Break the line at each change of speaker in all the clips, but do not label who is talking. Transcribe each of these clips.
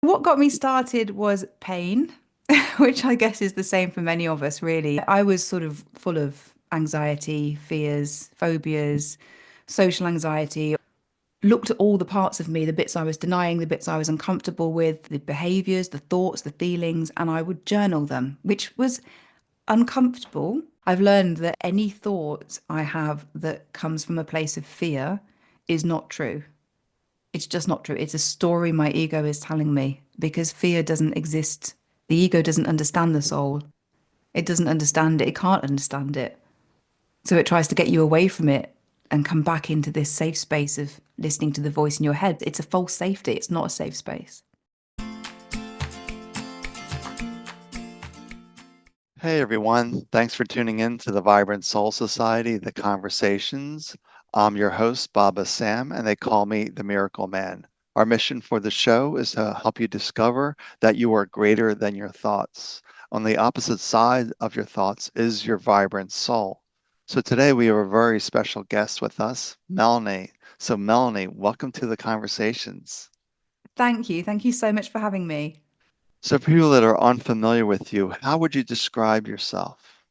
What got me started was pain, which I guess is the same for many of us, really. I was sort of full of anxiety, fears, phobias, social anxiety. Looked at all the parts of me, the bits I was denying, the bits I was uncomfortable with, the behaviors, the thoughts, the feelings, and I would journal them, which was uncomfortable. I've learned that any thought I have that comes from a place of fear is not true. It's just not true. It's a story my ego is telling me because fear doesn't exist. The ego doesn't understand the soul. It doesn't understand it. It can't understand it. So it tries to get you away from it and come back into this safe space of listening to the voice in your head. It's a false safety. It's not a safe space.
Hey everyone, thanks for tuning in to the Vibrant Soul Society, The Conversations. I'm your host, Baba Sam, and they call me the Miracle Man. Our mission for the show is to help you discover that you are greater than your thoughts. On the opposite side of your thoughts is your vibrant soul. So today we have a very special guest with us, Melanie. So, Melanie, welcome to the Conversations.
Thank you. Thank you so much for having me.
So, for people that are unfamiliar with you, how would you describe yourself?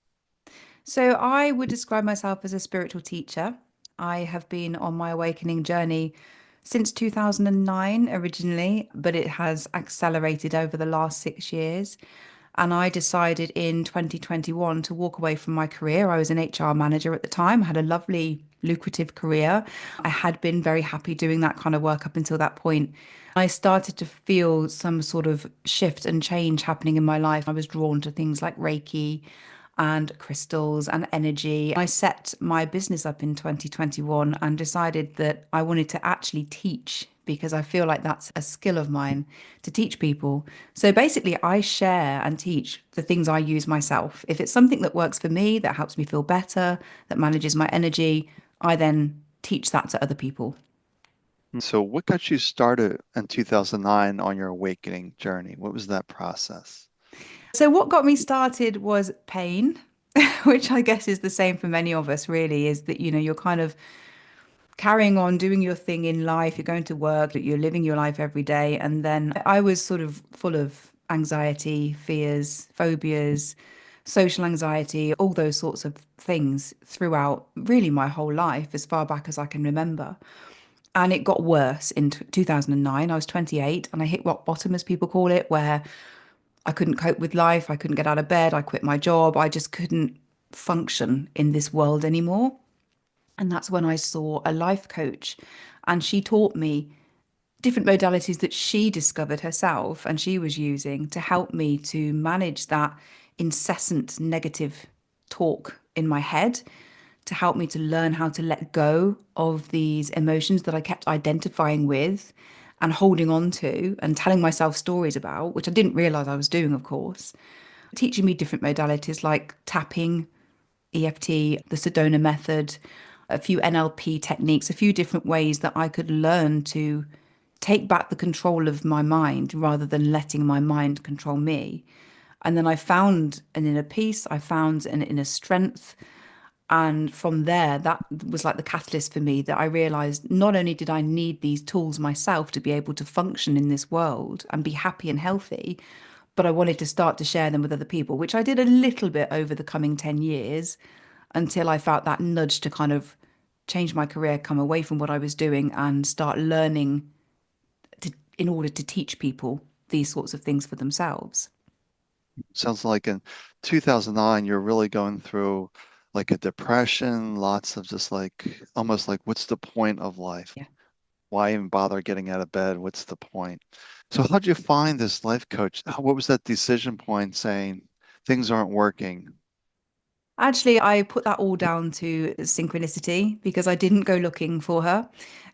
So I would describe myself as a spiritual teacher. I have been on my awakening journey since 2009 originally, but it has accelerated over the last 6 years. And I decided in 2021 to walk away from my career. I was an HR manager at the time, had a lovely, lucrative career. I had been very happy doing that kind of work up until that point. I started to feel some sort of shift and change happening in my life. I was drawn to things like Reiki and crystals and energy. I set my business up in 2021 and decided that I wanted to actually teach because I feel like that's a skill of mine to teach people. So basically, I share and teach the things I use myself. If it's something that works for me, that helps me feel better, that manages my energy, I then teach that to other people.
So, what got you started in 2009 on your awakening journey? What was that process?
So, what got me started was pain, which I guess is the same for many of us, really, is that, you're kind of carrying on doing your thing in life, you're going to work, you're living your life every day. And then I was sort of full of anxiety, fears, phobias, social anxiety, all those sorts of things throughout really my whole life, as far back as I can remember. And it got worse in 2009. I was 28 and I hit rock bottom, as people call it, where I couldn't cope with life. I couldn't get out of bed. I quit my job. I just couldn't function in this world anymore. And that's when I saw a life coach. And she taught me different modalities that she discovered herself and she was using to help me to manage that incessant negative talk in my head, to help me to learn how to let go of these emotions that I kept identifying with and holding on to and telling myself stories about, which I didn't realize I was doing, of course. Teaching me different modalities like tapping, EFT, the Sedona method, a few NLP techniques, a few different ways that I could learn to take back the control of my mind rather than letting my mind control me. And then I found an inner peace, I found an inner strength. And from there, that was like the catalyst for me that I realized not only did I need these tools myself to be able to function in this world and be happy and healthy, but I wanted to start to share them with other people, which I did a little bit over the coming 10 years until I felt that nudge to kind of change my career, come away from what I was doing and start learning in order to teach people these sorts of things for themselves.
Sounds like in 2009, you're really going through like a depression, lots of just like almost like, what's the point of life?
Yeah.
Why even bother getting out of bed? What's the point? So, how'd you find this life coach? What was that decision point saying things aren't working?
Actually, I put that all down to synchronicity because I didn't go looking for her.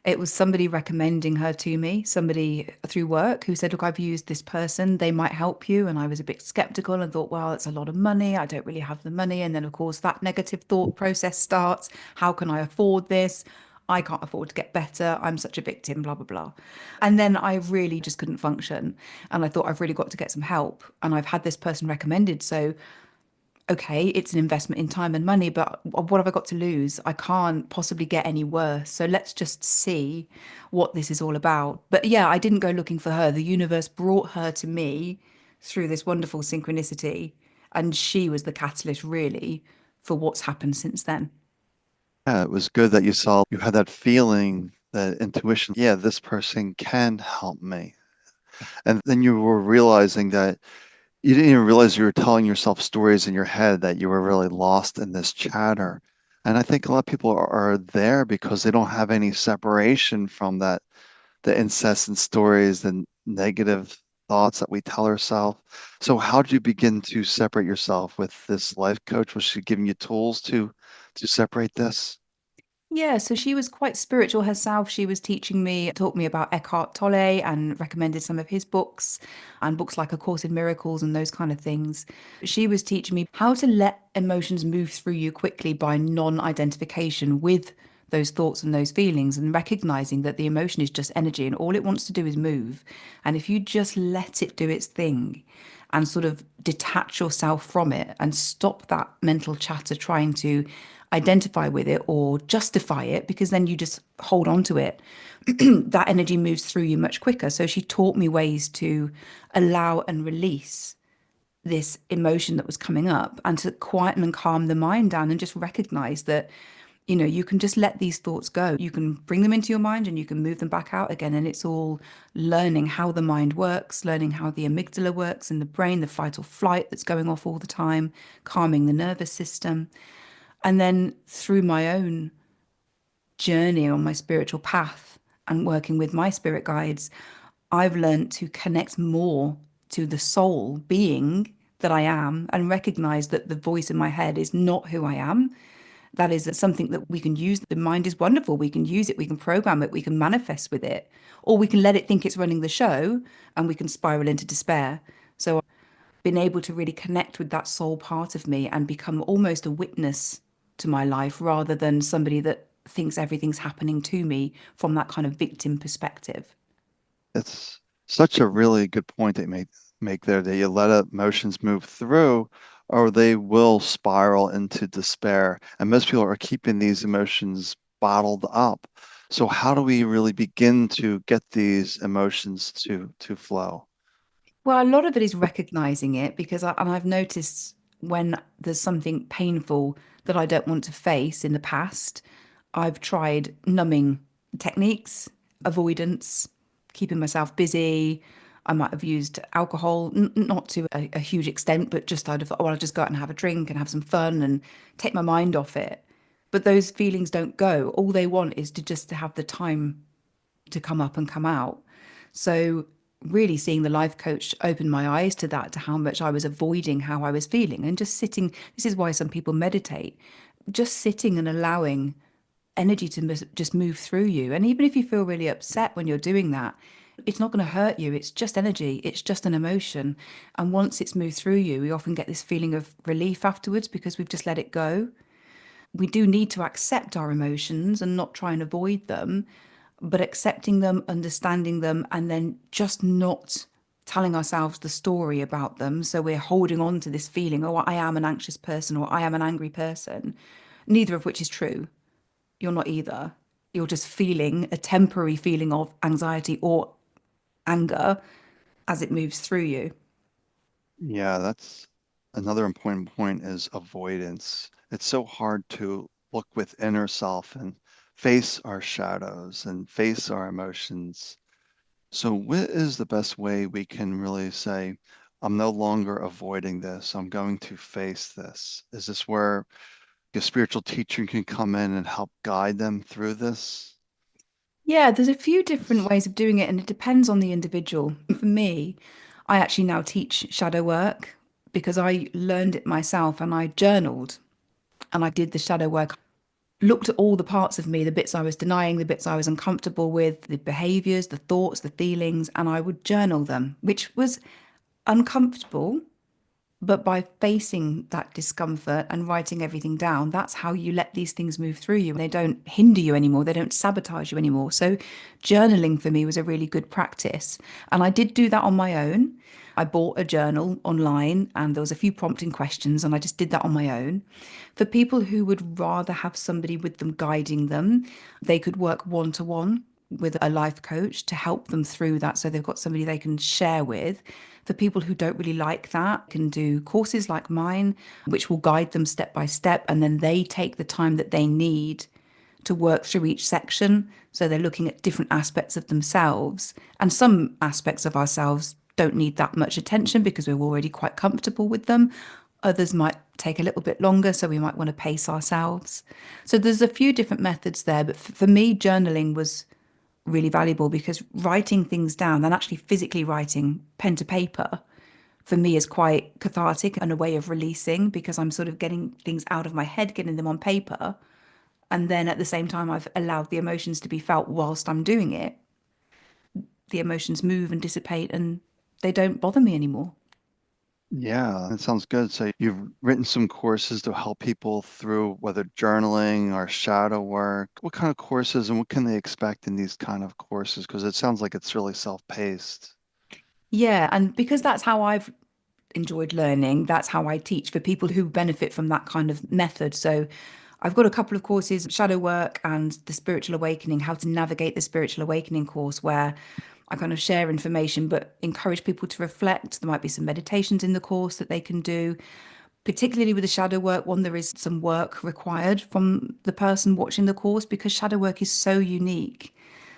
It was somebody recommending her to me, somebody through work who said, "Look, I've used this person, they might help you." And I was a bit skeptical and thought, well, it's a lot of money. I don't really have the money. And then, of course, that negative thought process starts. How can I afford this? I can't afford to get better. I'm such a victim, blah, blah, blah. And then I really just couldn't function. And I thought, I've really got to get some help. And I've had this person recommended. So okay, it's an investment in time and money, but what have I got to lose? I can't possibly get any worse. So let's just see what this is all about. But yeah, I didn't go looking for her. The universe brought her to me through this wonderful synchronicity. And she was the catalyst, really, for what's happened since then.
Yeah, it was good that you saw you had that feeling, that intuition. Yeah, this person can help me. And then you were realizing that you didn't even realize you were telling yourself stories in your head, that you were really lost in this chatter. And I think a lot of people are there because they don't have any separation from that, the incessant stories and negative thoughts that we tell ourselves. So how did you begin to separate yourself with this life coach? Was she giving you tools to separate this?
Yeah, so she was quite spiritual herself. She was teaching me, taught me about Eckhart Tolle and recommended some of his books and books like A Course in Miracles and those kind of things. She was teaching me how to let emotions move through you quickly by non-identification with those thoughts and those feelings and recognizing that the emotion is just energy and all it wants to do is move. And if you just let it do its thing and sort of detach yourself from it and stop that mental chatter trying to identify with it or justify it, because then you just hold on to it, that energy moves through you much quicker. So she taught me ways to allow and release this emotion that was coming up and to quieten and calm the mind down and just recognize that, you can just let these thoughts go. You can bring them into your mind and you can move them back out again. And it's all learning how the mind works, learning how the amygdala works in the brain, the fight or flight that's going off all the time, calming the nervous system. And then through my own journey on my spiritual path and working with my spirit guides, I've learned to connect more to the soul being that I am and recognize that the voice in my head is not who I am. That is something that we can use. The mind is wonderful. We can use it, we can program it, we can manifest with it, or we can let it think it's running the show and we can spiral into despair. So been able to really connect with that soul part of me and become almost a witness to my life rather than somebody that thinks everything's happening to me from that kind of victim perspective.
It's such a really good point that you make there, that you let emotions move through or they will spiral into despair. And most people are keeping these emotions bottled up. So how do we really begin to get these emotions to flow?
Well, a lot of it is recognizing it because and I've noticed when there's something painful that I don't want to face in the past, I've tried numbing techniques, avoidance, keeping myself busy. I might have used alcohol, not to a huge extent, but just out of, oh, I'll just go out and have a drink and have some fun and take my mind off it. But those feelings don't go. All they want is to just to have the time to come up and come out. So, really seeing the life coach open my eyes to that, to how much I was avoiding how I was feeling and just sitting. This is why some people meditate, just sitting and allowing energy to just move through you. And even if you feel really upset when you're doing that, it's not going to hurt you. It's just energy, it's just an emotion. And once it's moved through you, we often get this feeling of relief afterwards because we've just let it go. We do need to accept our emotions and not try and avoid them, but accepting them, understanding them, and then just not telling ourselves the story about them. So we're holding on to this feeling, oh, I am an anxious person or I am an angry person, neither of which is true. You're not either. You're just feeling a temporary feeling of anxiety or anger as it moves through you.
Yeah, that's another important point, is avoidance. It's so hard to look within ourselves and face our shadows and face our emotions. So, what is the best way we can really say, I'm no longer avoiding this, I'm going to face this? Is this where a spiritual teacher can come in and help guide them through this?
Yeah, there's a few different ways of doing it, and it depends on the individual. For me, I actually now teach shadow work because I learned it myself and I journaled and I did the shadow work. Looked at all the parts of me, the bits I was denying, the bits I was uncomfortable with, the behaviors, the thoughts, the feelings, and I would journal them, which was uncomfortable, But by facing that discomfort and writing everything down, that's how you let these things move through you. They don't hinder you anymore. They don't sabotage you anymore. So, journaling for me was a really good practice. And I did do that on my own. I bought a journal online and there was a few prompting questions and I just did that on my own. For people who would rather have somebody with them guiding them, they could work one to one with a life coach to help them through that so they've got somebody they can share with. For people who don't really like that, can do courses like mine, which will guide them step by step, and then they take the time that they need to work through each section. So they're looking at different aspects of themselves, and some aspects of ourselves don't need that much attention because we're already quite comfortable with them. Others might take a little bit longer, so we might want to pace ourselves. So there's a few different methods there, but for me, journaling was really valuable because writing things down and actually physically writing pen to paper for me is quite cathartic and a way of releasing because I'm sort of getting things out of my head, getting them on paper. And then at the same time, I've allowed the emotions to be felt whilst I'm doing it. The emotions move and dissipate and they don't bother me anymore.
Yeah, that sounds good. So you've written some courses to help people through whether journaling or shadow work. What kind of courses and what can they expect in these kind of courses? Because it sounds like it's really self-paced.
Yeah. And because that's how I've enjoyed learning, that's how I teach for people who benefit from that kind of method. So I've got a couple of courses, Shadow Work and the Spiritual Awakening, how to navigate the Spiritual Awakening course, where I kind of share information but encourage people to reflect. There might be some meditations in the course that they can do. Particularly with the shadow work one, there is some work required from the person watching the course because shadow work is so unique.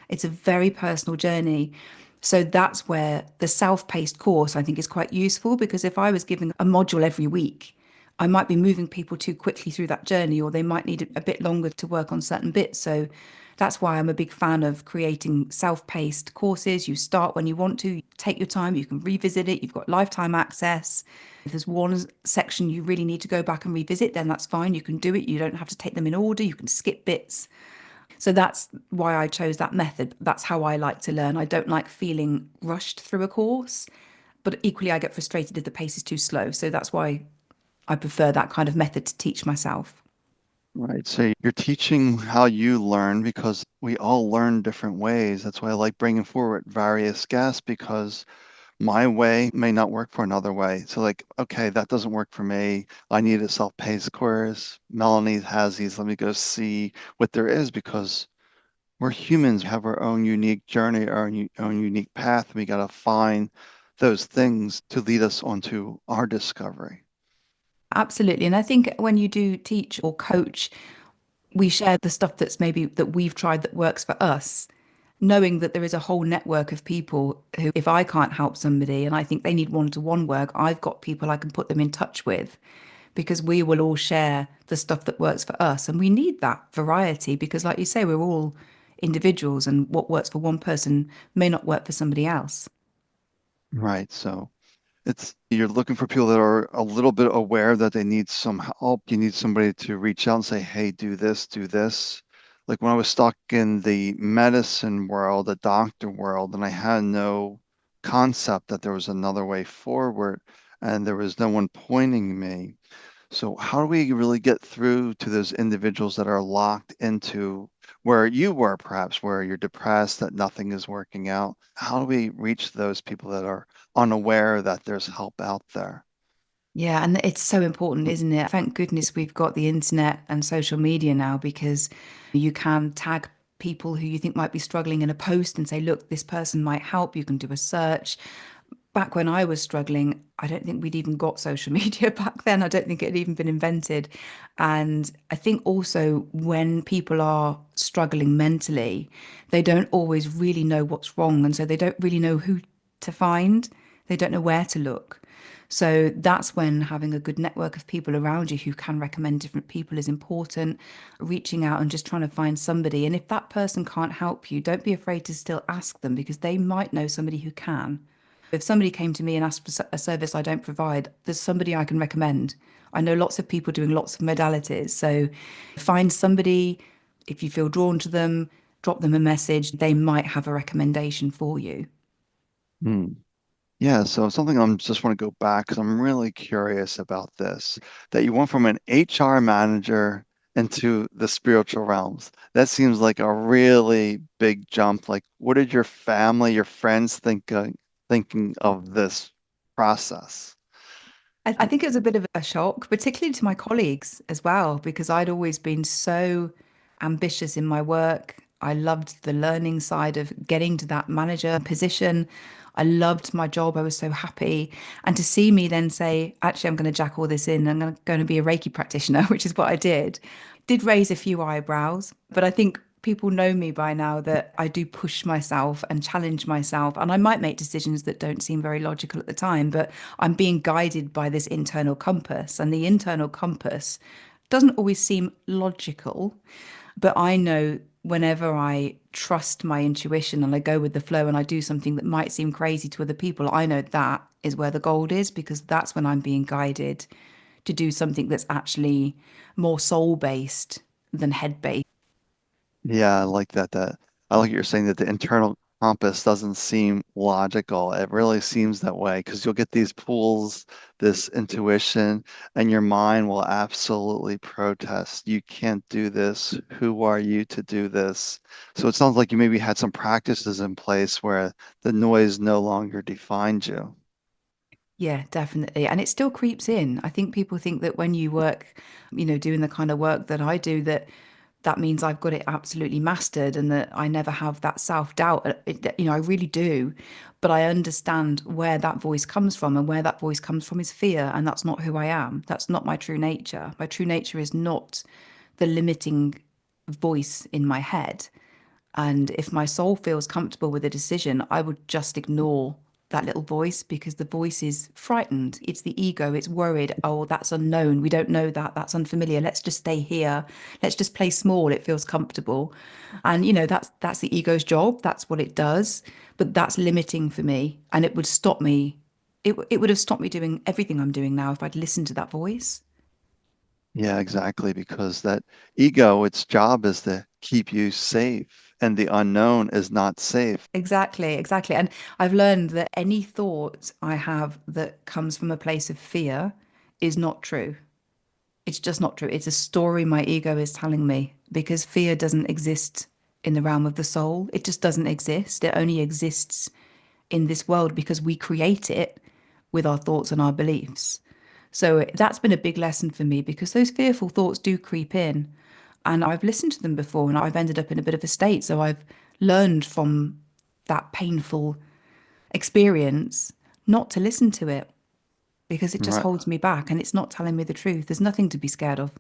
It's a very personal journey. So that's where the self-paced course I think is quite useful because if I was giving a module every week, I might be moving people too quickly through that journey, or they might need a bit longer to work on certain bits. So that's why I'm a big fan of creating self-paced courses. You start when you want to, take your time, you can revisit it, you've got lifetime access. If there's one section you really need to go back and revisit, then that's fine. You can do it. You don't have to take them in order. You can skip bits. So that's why I chose that method. That's how I like to learn. I don't like feeling rushed through a course, but equally, I get frustrated if the pace is too slow. So that's why I prefer that kind of method to teach myself.
Right. So you're teaching how you learn because we all learn different ways. That's why I like bringing forward various guests because my way may not work for another way. So like, okay, that doesn't work for me. I need a self-paced course. Melanie has these. Let me go see what there is because we're humans, we have our own unique journey, our own unique path. We got to find those things to lead us onto our discovery.
Absolutely. And I think when you do teach or coach, we share the stuff that's maybe that we've tried that works for us, knowing that there is a whole network of people who, if I can't help somebody and I think they need one-to-one work, I've got people I can put them in touch with because we will all share the stuff that works for us. And we need that variety because, like you say, we're all individuals and what works for one person may not work for somebody else.
Right. So it's you're looking for people that are a little bit aware that they need some help. You need somebody to reach out and say, hey, do this, do this. Like when I was stuck in the medicine world, the doctor world, and I had no concept that there was another way forward and there was no one pointing me. So how do we really get through to those individuals that are locked into where you were, perhaps where you're depressed, that nothing is working out? How do we reach those people that are unaware that there's help out there?
Yeah, and it's so important, isn't it? Thank goodness we've got the internet and social media now because you can tag people who you think might be struggling in a post and say, look, this person might help. You can do a search. Back when I was struggling, I don't think we'd even got social media back then. I don't think it had even been invented. And I think also when people are struggling mentally, they don't always really know what's wrong. And so they don't really know who to find, they don't know where to look. So that's when having a good network of people around you who can recommend different people is important. Reaching out and just trying to find somebody. And if that person can't help you, don't be afraid to still ask them because they might know somebody who can. If somebody came to me and asked for a service I don't provide, there's somebody I can recommend. I know lots of people doing lots of modalities. So find somebody, if you feel drawn to them, drop them a message. They might have a recommendation for you.
Hmm. Yeah, so something I'm just want to go back because I'm really curious about this, that you went from an HR manager into the spiritual realms. That seems like a really big jump. Like, what did your family, your friends thinking of this process?
I think it was a bit of a shock, particularly to my colleagues as well, because I'd always been so ambitious in my work. I loved the learning side of getting to that manager position. I loved my job. I was so happy. And to see me then say, actually, I'm going to jack all this in. I'm going to be a Reiki practitioner, which is what I did raise a few eyebrows. But I think people know me by now that I do push myself and challenge myself. And I might make decisions that don't seem very logical at the time, but I'm being guided by this internal compass. And the internal compass doesn't always seem logical, but I know whenever I trust my intuition and I go with the flow and I do something that might seem crazy to other people, I know that is where the gold is because that's when I'm being guided to do something that's actually more soul based than head based.
Yeah, I like that. I like you're saying that the internal compass doesn't seem logical. It really seems that way because you'll get these pulls, this intuition, and your mind will absolutely protest. You can't do this. Who are you to do this? So it sounds like you maybe had some practices in place where the noise no longer defined you.
Yeah, definitely. And it still creeps in. I think people think that when you work, doing the kind of work that I do, that means I've got it absolutely mastered and that I never have that self-doubt. I really do. But I understand where that voice comes from, and where that voice comes from is fear. And that's not who I am. That's not my true nature. My true nature is not the limiting voice in my head. And if my soul feels comfortable with a decision, I would just ignore that little voice because the voice is frightened. It's the ego. It's worried. Oh, that's unknown. We don't know that. That's unfamiliar. Let's just stay here. Let's just play small. It feels comfortable. And that's the ego's job. That's what it does. But that's limiting for me. And it would stop me. It would have stopped me doing everything I'm doing now if I'd listened to that voice.
Yeah, exactly. Because that ego, its job is to keep you safe, and the unknown is not safe.
Exactly, exactly. And I've learned that any thought I have that comes from a place of fear is not true. It's just not true. It's a story my ego is telling me because fear doesn't exist in the realm of the soul. It just doesn't exist. It only exists in this world because we create it with our thoughts and our beliefs. So that's been a big lesson for me because those fearful thoughts do creep in. And I've listened to them before and I've ended up in a bit of a state. So I've learned from that painful experience not to listen to it because it just
Right.
holds me back and it's not telling me the truth. There's nothing to be scared of.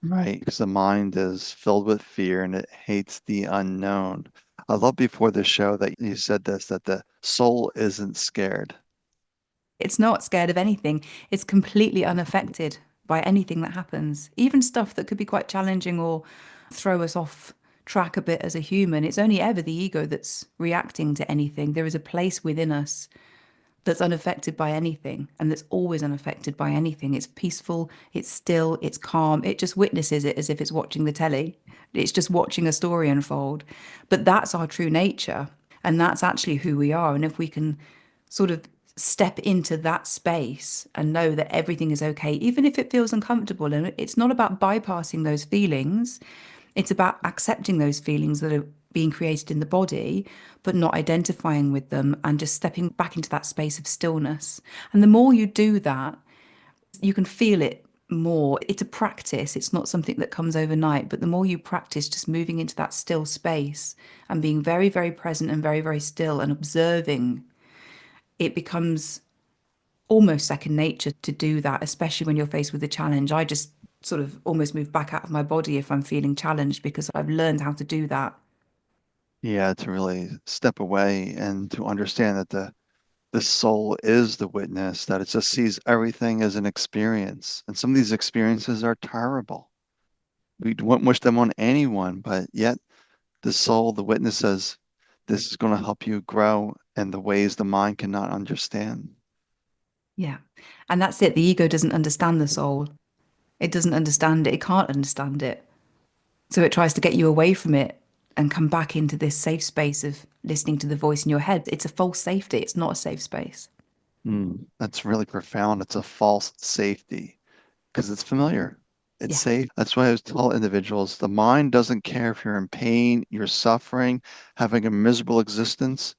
Right, because the mind is filled with fear and it hates the unknown. I love before the show that you said this, that the soul isn't scared.
It's not scared of anything. It's completely unaffected by anything that happens, even stuff that could be quite challenging or throw us off track a bit as a human. It's only ever the ego that's reacting to anything. There is a place within us that's unaffected by anything and that's always unaffected by anything. It's peaceful, it's still, it's calm. It just witnesses it as if it's watching the telly. It's just watching a story unfold. But that's our true nature. And that's actually who we are. And if we can sort of step into that space and know that everything is okay, even if it feels uncomfortable, and it's not about bypassing those feelings, it's about accepting those feelings that are being created in the body, but not identifying with them and just stepping back into that space of stillness. And the more you do that, you can feel it more. It's a practice, it's not something that comes overnight, but the more you practice just moving into that still space and being very, very present and very, very still and observing, it becomes almost second nature to do that, especially when you're faced with a challenge. I just sort of almost move back out of my body if I'm feeling challenged because I've learned how to do that.
Yeah, to really step away and to understand that the soul is the witness, that it just sees everything as an experience. And some of these experiences are terrible. We wouldn't wish them on anyone, but yet the soul, the witness says, this is going to help you grow in the ways the mind cannot understand.
Yeah. And that's it. The ego doesn't understand the soul. It doesn't understand it. It can't understand it. So it tries to get you away from it and come back into this safe space of listening to the voice in your head. It's a false safety. It's not a safe space.
That's really profound. It's a false safety because it's familiar. It's
Yeah.
safe. That's why I always tell individuals the mind doesn't care if you're in pain, you're suffering, having a miserable existence.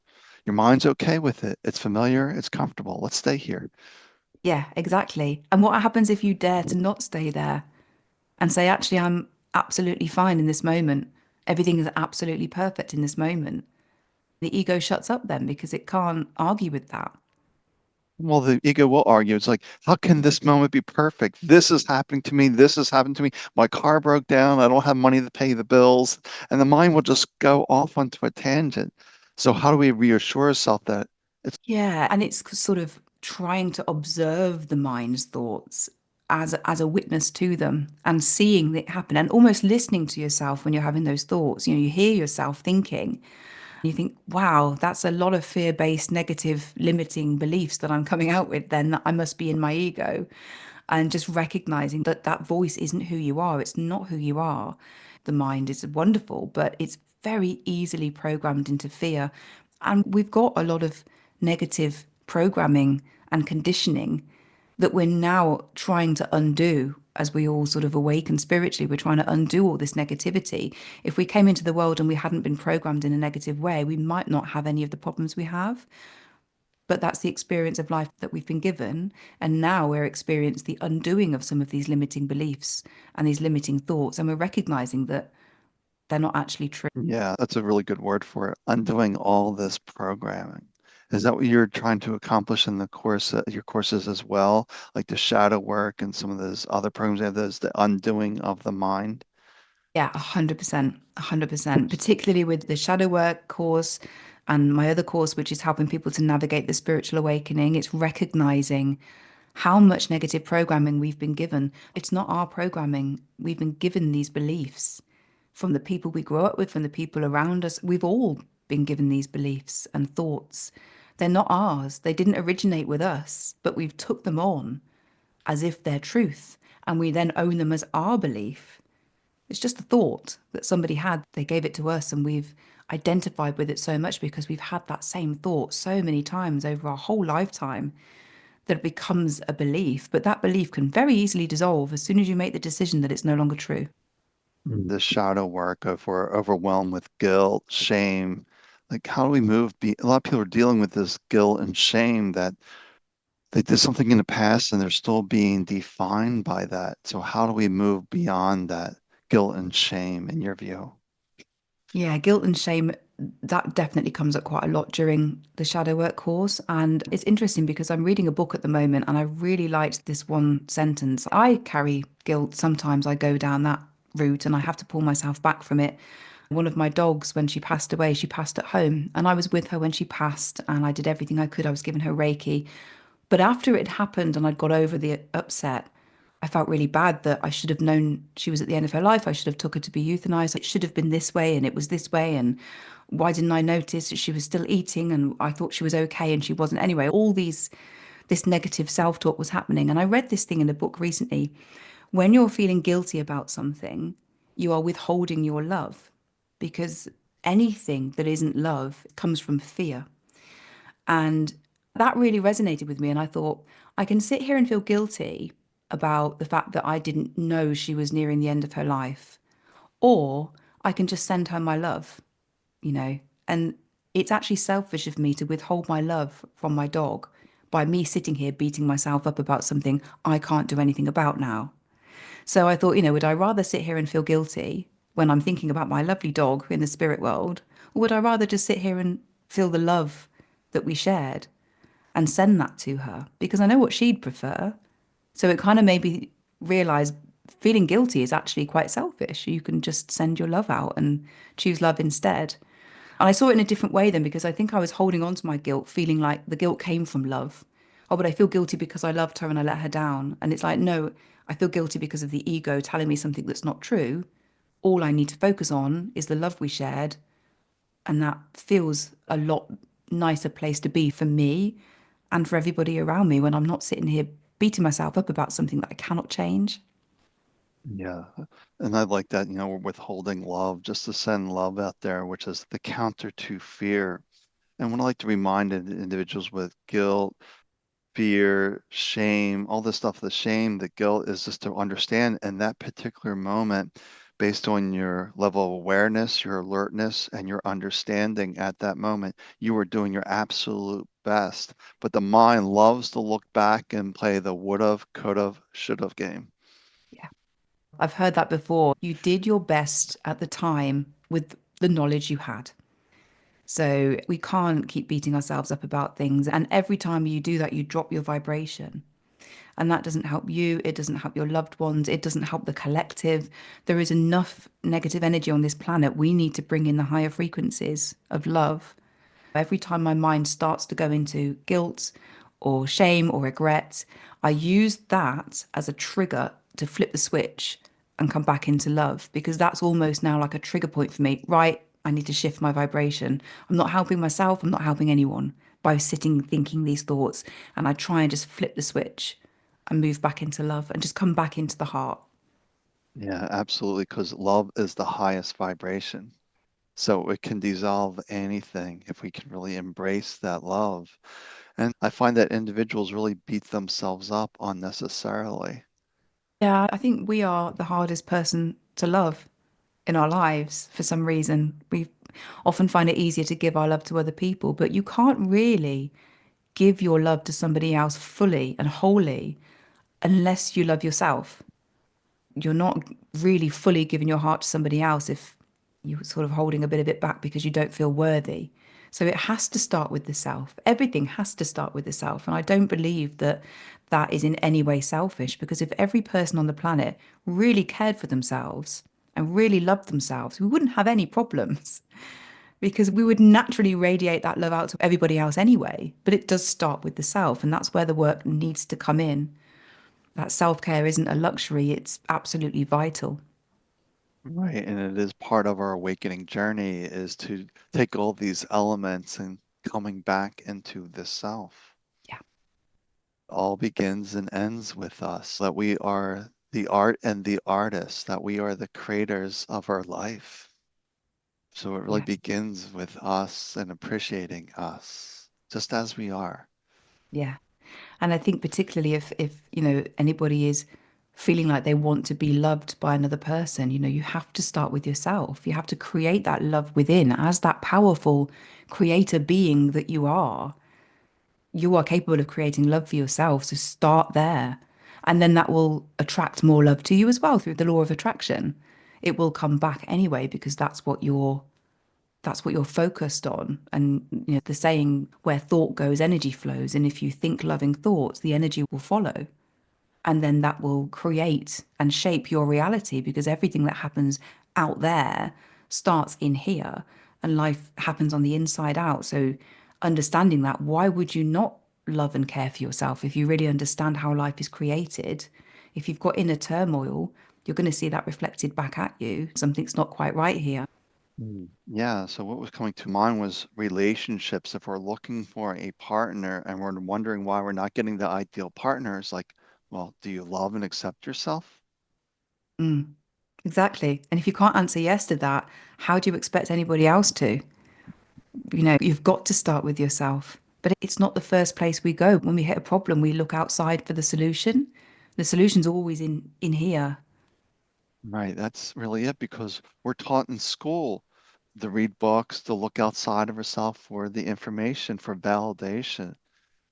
Your mind's okay with it. It's familiar, it's comfortable. Let's stay here.
Yeah, exactly. And what happens if you dare to not stay there and say, actually, I'm absolutely fine in this moment? Everything is absolutely perfect in this moment. The ego shuts up then because it can't argue with that.
Well, the ego will argue. It's like, how can this moment be perfect? This is happening to me. This has happened to me. My car broke down. I don't have money to pay the bills. And the mind will just go off onto a tangent. So, how do we reassure ourselves that it's
Yeah, and it's sort of trying to observe the mind's thoughts as a witness to them and seeing it happen and almost listening to yourself when you're having those thoughts. You know, you hear yourself thinking, you think, wow, that's a lot of fear-based, negative, limiting beliefs that I'm coming out with, then that I must be in my ego. And just recognizing that that voice isn't who you are. It's not who you are. The mind is wonderful, but it's very easily programmed into fear. And we've got a lot of negative programming and conditioning that we're now trying to undo as we all sort of awaken spiritually. We're trying to undo all this negativity. If we came into the world and we hadn't been programmed in a negative way, we might not have any of the problems we have. But that's the experience of life that we've been given. And now we're experiencing the undoing of some of these limiting beliefs and these limiting thoughts. And we're recognizing that they're not actually true.
Yeah, that's a really good word for it. Undoing all this programming. Is that what you're trying to accomplish in the course, your courses as well? Like the shadow work and some of those other programs, they have those, the undoing of the mind?
Yeah, 100%, 100%, particularly with the shadow work course and my other course, which is helping people to navigate the spiritual awakening. It's recognizing how much negative programming we've been given. It's not our programming. We've been given these beliefs from the people we grew up with, from the people around us. We've all been given these beliefs and thoughts. They're not ours. They didn't originate with us, but we've took them on as if they're truth, and we then own them as our belief. It's just a thought that somebody had. They gave it to us, and we've identified with it so much because we've had that same thought so many times over our whole lifetime that it becomes a belief. But that belief can very easily dissolve as soon as you make the decision that it's no longer true.
The shadow work of we're overwhelmed with guilt, shame. Like, how do we move? A lot of people are dealing with this guilt and shame that they did something in the past and they're still being defined by that. So, how do we move beyond that guilt and shame, in your view?
Yeah, guilt and shame, that definitely comes up quite a lot during the shadow work course. And it's interesting because I'm reading a book at the moment and I really liked this one sentence. I carry guilt. Sometimes I go down that route and I have to pull myself back from it. One of my dogs, when she passed at home, and I was with her when she passed, and I did everything I could. I was giving her Reiki. But after it happened and I'd got over the upset, I felt really bad that I should have known she was at the end of her life. I should have took her to be euthanized. It should have been this way and it was this way. And why didn't I notice that she was still eating and I thought she was okay and she wasn't anyway? All this negative self-talk was happening. And I read this thing in a book recently. When you're feeling guilty about something, you are withholding your love because anything that isn't love comes from fear. And that really resonated with me. And I thought, I can sit here and feel guilty about the fact that I didn't know she was nearing the end of her life, or I can just send her my love, you know. And it's actually selfish of me to withhold my love from my dog by me sitting here beating myself up about something I can't do anything about now. So I thought, would I rather sit here and feel guilty when I'm thinking about my lovely dog in the spirit world, or would I rather just sit here and feel the love that we shared and send that to her? Because I know what she'd prefer. So it kind of made me realize feeling guilty is actually quite selfish. You can just send your love out and choose love instead. And I saw it in a different way then because I think I was holding on to my guilt, feeling like the guilt came from love. Oh, but I feel guilty because I loved her and I let her down. And it's like, no, I feel guilty because of the ego telling me something that's not true. All I need to focus on is the love we shared. And that feels a lot nicer place to be for me and for everybody around me when I'm not sitting here beating myself up about something that I cannot change.
Yeah. And I like that, we're withholding love, just to send love out there, which is the counter to fear. And what I like to remind individuals with guilt, fear, shame, all this stuff, the shame, the guilt is just to understand in that particular moment, based on your level of awareness, your alertness, and your understanding at that moment, you are doing your absolute best. But the mind loves to look back and play the would've, could've, should've game.
Yeah. I've heard that before. You did your best at the time with the knowledge you had. So we can't keep beating ourselves up about things. And every time you do that, you drop your vibration. And that doesn't help you. It doesn't help your loved ones. It doesn't help the collective. There is enough negative energy on this planet. We need to bring in the higher frequencies of love. Every time my mind starts to go into guilt or shame or regret, I use that as a trigger to flip the switch and come back into love because that's almost now like a trigger point for me. Right, I need to shift my vibration. I'm not helping myself, I'm not helping anyone by sitting thinking these thoughts. And I try and just flip the switch and move back into love and just come back into the heart.
Yeah, absolutely, because love is the highest vibration. So it can dissolve anything if we can really embrace that love. And I find that individuals really beat themselves up unnecessarily.
Yeah, I think we are the hardest person to love in our lives for some reason. We often find it easier to give our love to other people, but you can't really give your love to somebody else fully and wholly unless you love yourself. You're not really fully giving your heart to somebody else if you're sort of holding a bit of it back because you don't feel worthy. So it has to start with the self. Everything has to start with the self. And I don't believe that that is in any way selfish because if every person on the planet really cared for themselves and really loved themselves, we wouldn't have any problems because we would naturally radiate that love out to everybody else anyway. But it does start with the self. And that's where the work needs to come in. That self care isn't a luxury, it's absolutely vital.
Right. And it is part of our awakening journey is to take all these elements and coming back into the self.
Yeah.
All begins and ends with us, that we are the art and the artist, that we are the creators of our life. So it really
Yeah.
begins with us and appreciating us just as we are.
Yeah. And I think particularly if anybody is feeling like they want to be loved by another person, you have to start with yourself. You have to create that love within as that powerful creator being that you are. You are capable of creating love for yourself. So start there. And then that will attract more love to you as well through the law of attraction. It will come back anyway because that's what you're focused on. And the saying, where thought goes, energy flows. And if you think loving thoughts, the energy will follow. And then that will create and shape your reality because everything that happens out there starts in here and life happens on the inside out. So, understanding that, why would you not love and care for yourself if you really understand how life is created? If you've got inner turmoil, you're going to see that reflected back at you. Something's not quite right here.
Yeah, so what was coming to mind was relationships. If we're looking for a partner and we're wondering why we're not getting the ideal partners, like, well, do you love and accept yourself?
Mm. Exactly. And if you can't answer yes to that, how do you expect anybody else to? You've got to start with yourself. But it's not the first place we go. When we hit a problem, we look outside for the solution. The solution's always in here.
Right, that's really it because we're taught in school to read books, to look outside of ourselves for the information, for validation.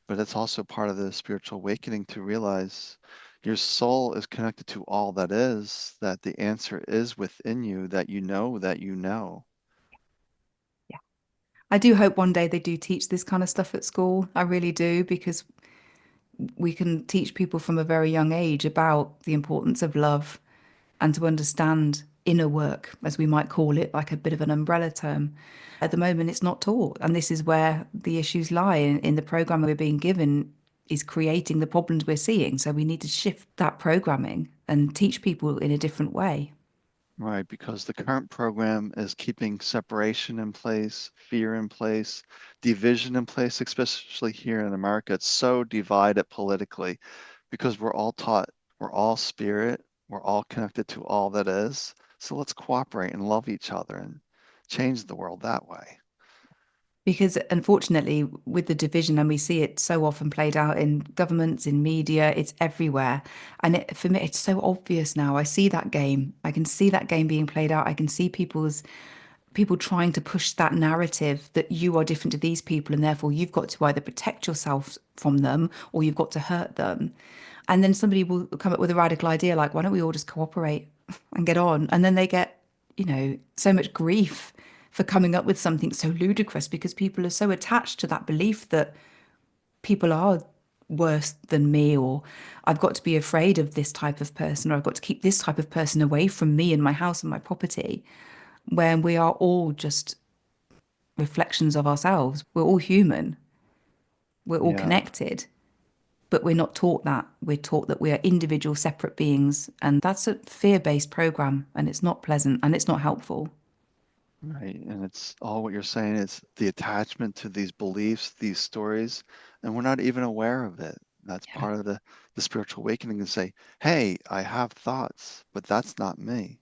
But it's also part of the spiritual awakening to realize your soul is connected to all that is, that the answer is within you, that you know that you know.
Yeah. I do hope one day they do teach this kind of stuff at school. I really do, because we can teach people from a very young age about the importance of love and to understand inner work, as we might call it, like a bit of an umbrella term. At the moment, it's not taught. And this is where the issues lie in the program we're being given is creating the problems we're seeing. So we need to shift that programming and teach people in a different way.
Right, because the current program is keeping separation in place, fear in place, division in place, especially here in America. It's so divided politically because we're all taught we're all spirit, We're all connected to all that is. So let's cooperate and love each other and change the world that way.
Because unfortunately, with the division, and we see it so often played out in governments, in media, it's everywhere. And for me, it's so obvious now. I see that game. I can see that game being played out. I can see people trying to push that narrative that you are different to these people, and therefore you've got to either protect yourself from them or you've got to hurt them. And then somebody will come up with a radical idea like, why don't we all just cooperate and get on? And then they get, so much grief for coming up with something so ludicrous because people are so attached to that belief that people are worse than me, or I've got to be afraid of this type of person, or I've got to keep this type of person away from me and my house and my property, when we are all just reflections of ourselves. We're all human, we're all
Yeah,
connected, but we're not taught that. We're taught that we are individual, separate beings. And that's a fear based program. And it's not pleasant and it's not helpful.
right. And it's all what you're saying. It's the attachment to these beliefs, these stories, and we're not even aware of it. That's
Yeah.
part of the spiritual awakening to say, hey, I have thoughts, but that's not me.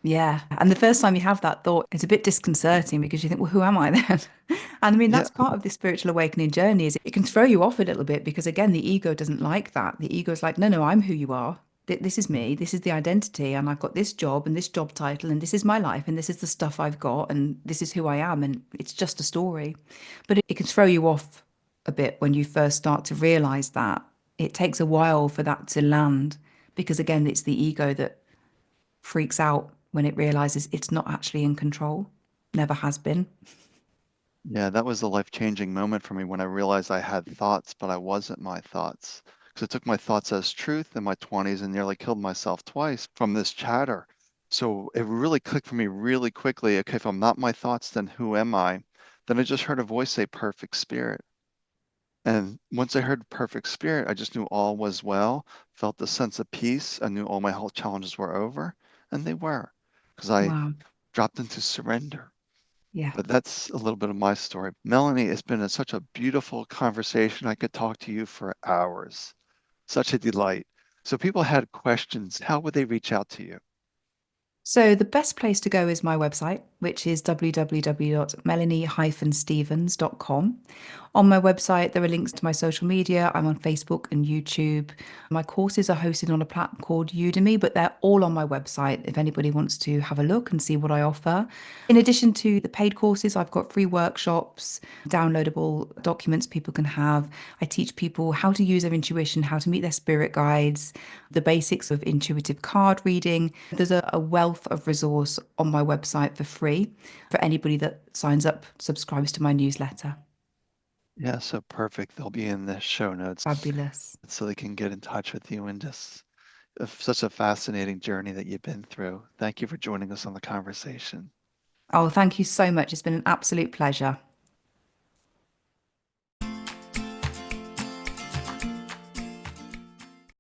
Yeah. And the first time you have that thought, it's a bit disconcerting because you think, well, who am I then? And I mean,
Yeah,
that's part of the spiritual awakening journey is it can throw you off a little bit because again, the ego doesn't like that. The ego is like, no, no, I'm who you are. This is me. This is the identity. And I've got this job and this job title and this is my life and this is the stuff I've got and this is who I am. And it's just a story. But it can throw you off a bit when you first start to realize that. It takes a while for that to land because again, it's the ego that freaks out when it realizes it's not actually in control, never has been.
yeah, that was the life-changing moment for me when I realized I had thoughts, but I wasn't my thoughts. Because I took my thoughts as truth in my 20s and nearly killed myself twice from this chatter. So it really clicked for me really quickly. Okay, if I'm not my thoughts, then who am I? Then I just heard a voice say perfect spirit. And once I heard perfect spirit, I just knew all was well, felt the sense of peace. I knew all my health challenges were over, and they were, because I
Wow.
dropped into surrender.
Yeah.
But that's a little bit of my story. Melanie, it's been such a beautiful conversation. I could talk to you for hours. Such a delight. So, people had questions. How would they reach out to you?
So the best place to go is my website, which is www.melanie-stevens.com. On my website, there are links to my social media. I'm on Facebook and YouTube. My courses are hosted on a platform called Udemy, but they're all on my website if anybody wants to have a look and see what I offer. In addition to the paid courses, I've got free workshops, downloadable documents people can have. I teach people how to use their intuition, how to meet their spirit guides, the basics of intuitive card reading. There's a wealth of resource on my website for free for anybody that signs up, subscribes to my newsletter.
Yeah, so perfect. They'll be in the show notes
Fabulous.
so they can get in touch with you and just such a fascinating journey that you've been through. Thank you for joining us on the conversation.
Oh, thank you so much. It's been an absolute pleasure.